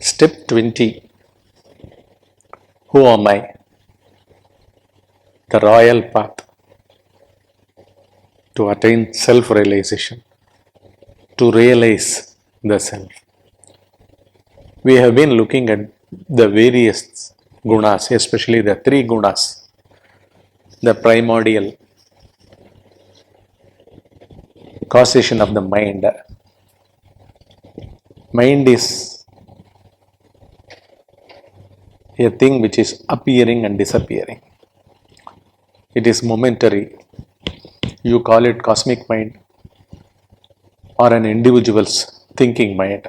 Step 20. Who am I? The royal path to attain self realization, to realize the self. We have been looking at the various gunas, especially the three gunas, the primordial causation of the mind. Mind is a thing which is appearing and disappearing. It is momentary. You call it cosmic mind or an individual's thinking mind.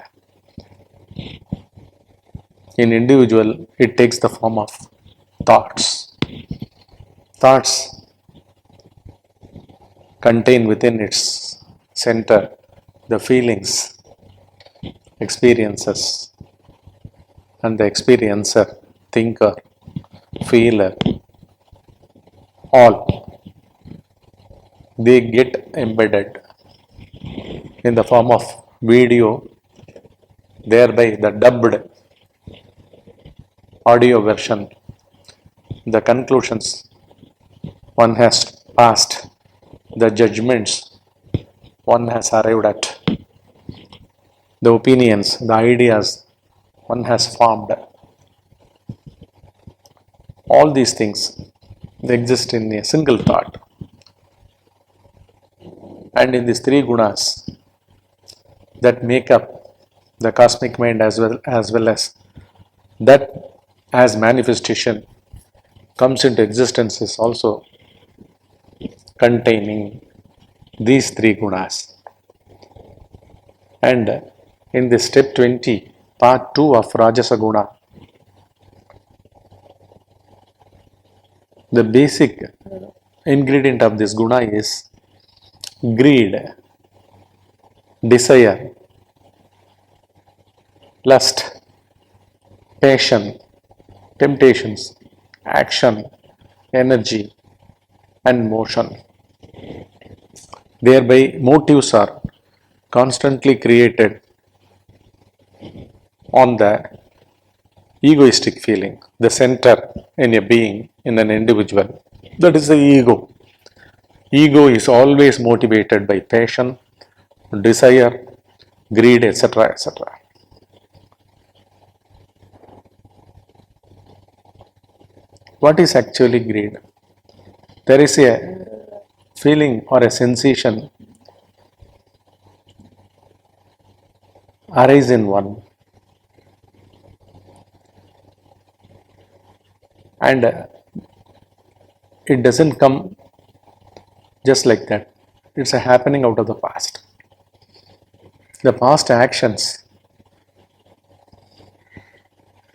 In individual, it takes the form of thoughts. Thoughts contain within its center the feelings, experiences, and the experiencer, thinker, feeler, all they get embedded in the form of video, thereby the dubbed audio version, the conclusions one has passed, the judgments one has arrived at, the opinions, the ideas one has formed. All these things they exist in a single thought. And in these three gunas that make up the cosmic mind as well as that as manifestation comes into existence is also containing these three gunas. And in this step 20, part 2 of Rajasa Guna, the basic ingredient of this guna is greed, desire, lust, passion, temptations, action, energy, and motion. Thereby, motives are constantly created on the egoistic feeling, the center in a being, in an individual. That is the ego. Ego is always motivated by passion, desire, greed, etc. etc. What is actually greed? There is a feeling or a sensation arise in one, and it doesn't come just like that. It's a happening out of the past. The past actions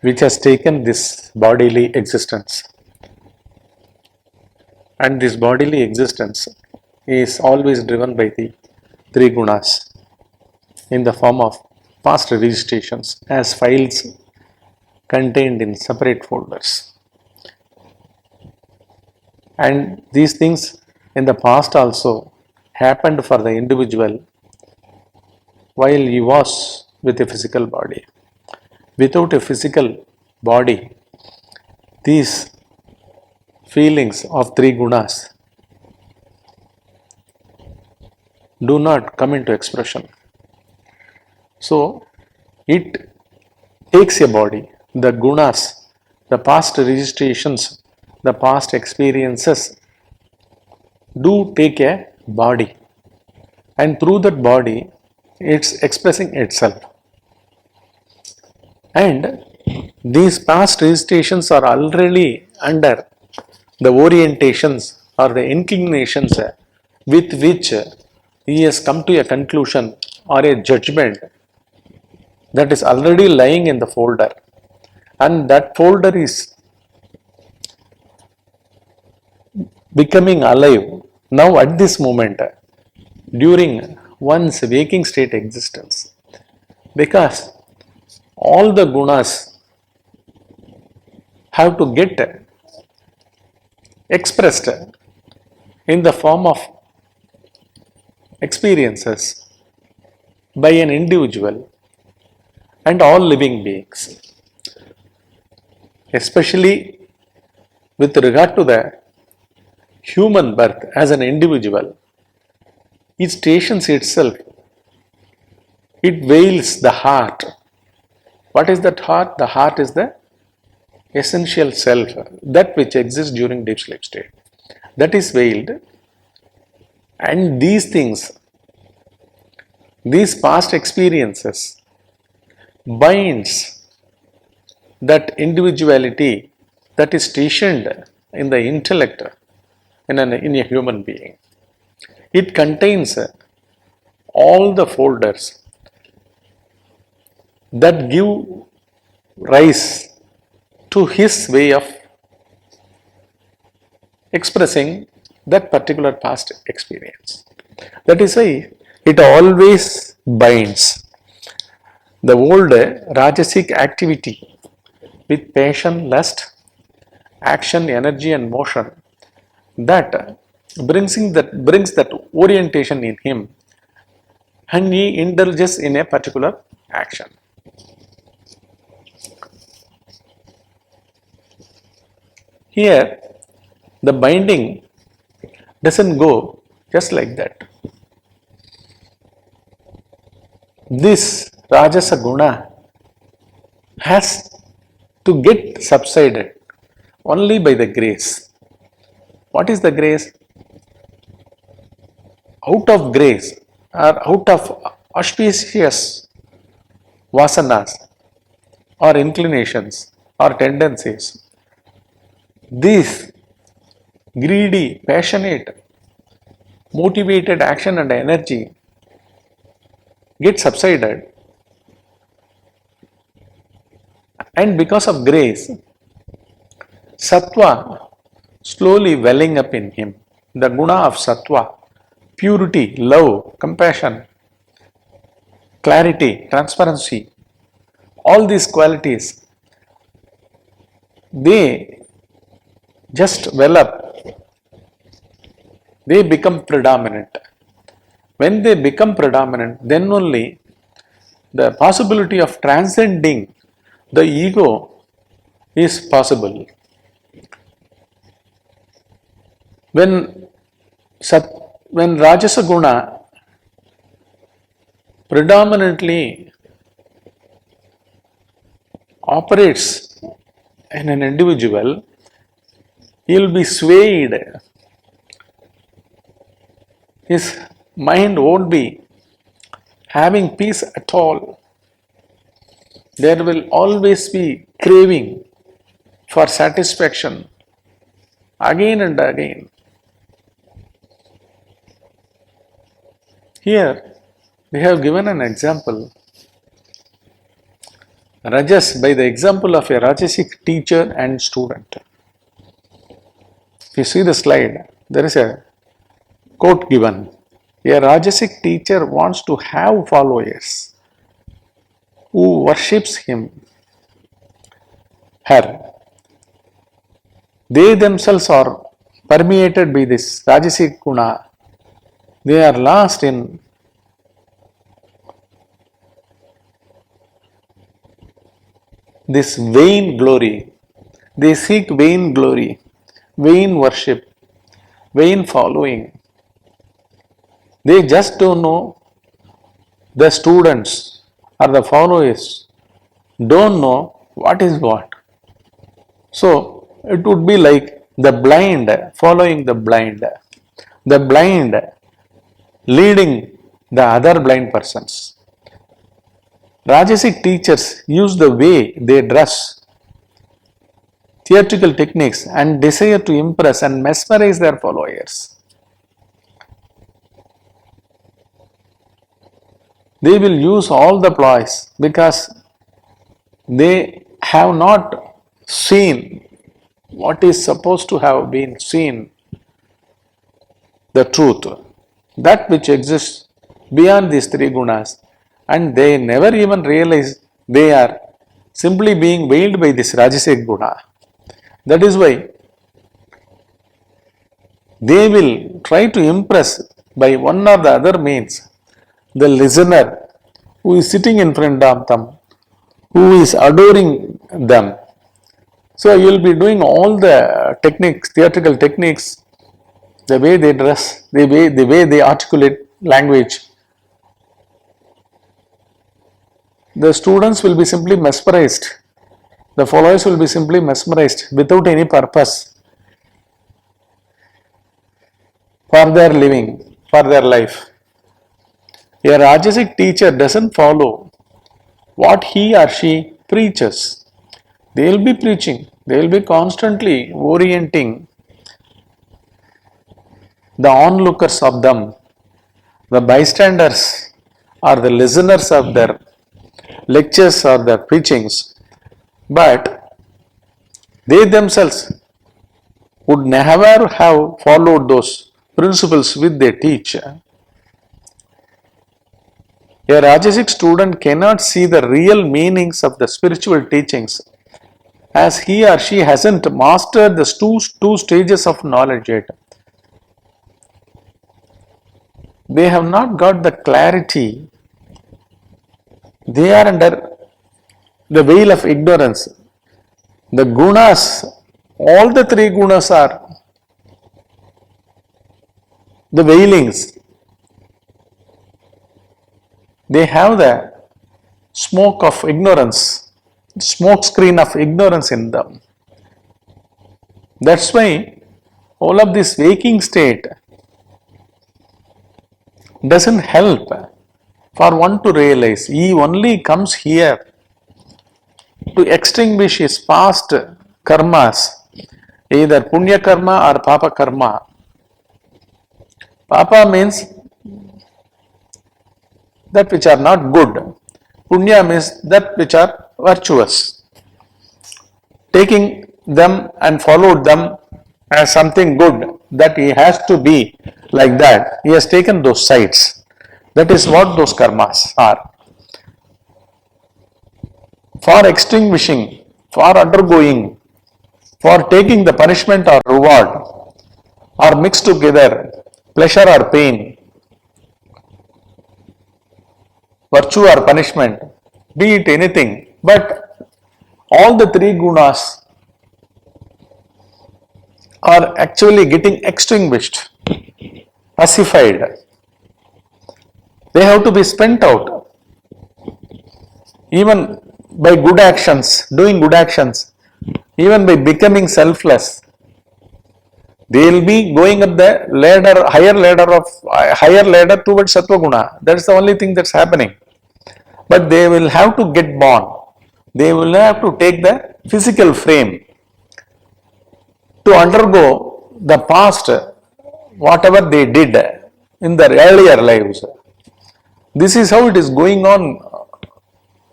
which has taken this bodily existence, and this bodily existence is always driven by the three gunas in the form of past registrations as files contained in separate folders. And these things in the past also happened for the individual while he was with a physical body. Without a physical body, these feelings of three gunas do not come into expression. So it takes a body, the gunas, the past registrations, the past experiences do take a body, and through that body it's expressing itself. And these past registrations are already under the orientations or the inclinations with which he has come to a conclusion or a judgment that is already lying in the folder, and that folder is becoming alive now at this moment during one's waking state existence, because all the gunas have to get expressed in the form of experiences by an individual, and all living beings, especially with regard to the human birth as an individual. It stations itself, it veils the heart. What is that heart? The heart is the essential self, that which exists during deep sleep state. That is veiled, and these things, these past experiences binds that individuality that is stationed in the intellect in a human being. It contains all the folders that give rise to his way of expressing that particular past experience. That is why it always binds the old Rajasic activity with passion, lust, action, energy, and motion that brings that orientation in him, and he indulges in a particular action. Here, the binding doesn't go just like that. This Rajasa Guna has to get subsided only by the grace. What is the grace? Out of grace or out of auspicious vasanas or inclinations or tendencies, this greedy, passionate, motivated action and energy get subsided, and because of grace, sattva slowly welling up in him, the guna of sattva, purity, love, compassion, clarity, transparency, all these qualities, they just well up, they become predominant. When they become predominant, then only the possibility of transcending the ego is possible. When Rajasa Guna predominantly operates in an individual, he will be swayed. His mind won't be having peace at all. There will always be craving for satisfaction again and again. Here we have given an example, Rajas, by the example of a Rajasic teacher and student. If you see the slide, there is a quote given. A Rajasic teacher wants to have followers who worships him, her. They themselves are permeated by this Rajasic guna. They are lost in this vain glory. They seek vain glory, vain worship, vain following. They just don't know, the students or the followers don't know what is what. So it would be like the blind following the blind leading the other blind persons. Rajasic teachers use the way they dress, theatrical techniques, and desire to impress and mesmerize their followers. They will use all the ploys because they have not seen what is supposed to have been seen, the truth, that which exists beyond these three gunas, and they never even realize they are simply being veiled by this Rajasic guna. That is why they will try to impress by one or the other means the listener who is sitting in front of them, who is adoring them. So you will be doing all the techniques, theatrical techniques, the way they dress, the way they articulate language. The students will be simply mesmerized. The followers will be simply mesmerized without any purpose for their living, for their life. A Rajasic teacher doesn't follow what he or she preaches. They will be preaching, they will be constantly orienting the onlookers of them, the bystanders or the listeners of their lectures or their preachings, but they themselves would never have followed those principles which they teach. A Rajasic student cannot see the real meanings of the spiritual teachings as he or she hasn't mastered the two stages of knowledge yet. They have not got the clarity. They are under the veil of ignorance. The gunas, all the three gunas are the veilings. They have the smoke of ignorance, smoke screen of ignorance in them. That's why all of this waking state doesn't help for one to realize. He only comes here to extinguish his past karmas, either punya karma or papa karma. Papa means that which are not good. Punya means that which are virtuous. Taking them and followed them as something good, that he has to be like that. He has taken those sides. That is what those karmas are. For extinguishing, for undergoing, for taking the punishment or reward, or mixed together, pleasure or pain, virtue or punishment, be it anything, but all the three gunas are actually getting extinguished, pacified. They have to be spent out. Even by good actions, doing good actions, even by becoming selfless, they will be going up the ladder, higher ladder towards Sattva Guna. That's the only thing that's happening. But they will have to get born. They will have to take the physical frame to undergo the past, whatever they did in their earlier lives. This is how it is going on,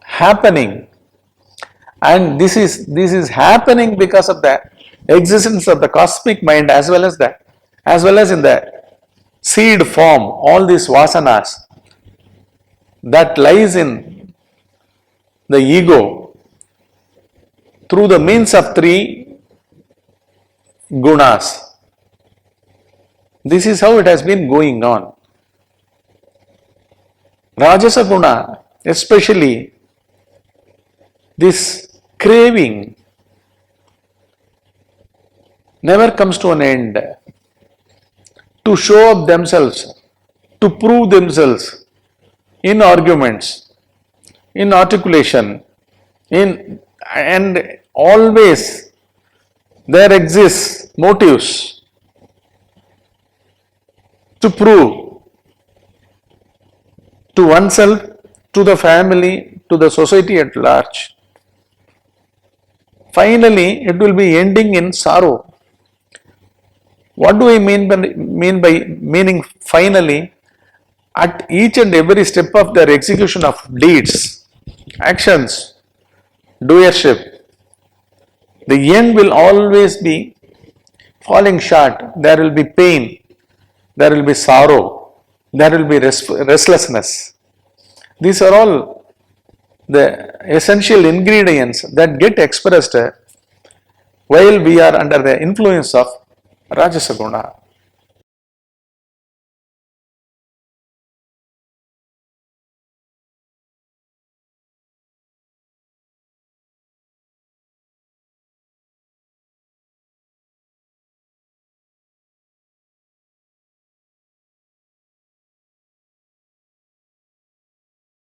happening, and this is happening because of the existence of the cosmic mind as well as in the seed form. All these vasanas that lies in the ego through the means of three gunas. This is how it has been going on. Rajasa Guna, especially this craving, never comes to an end. To show up themselves, to prove themselves in arguments, in articulation, and always there exists motives to prove to oneself, to the family, to the society at large. Finally, it will be ending in sorrow. What do I mean by meaning finally? At each and every step of their execution of deeds, actions, doership, the end will always be falling short. There will be pain, there will be sorrow, there will be restlessness. These are all the essential ingredients that get expressed while we are under the influence of Rajasa Guna.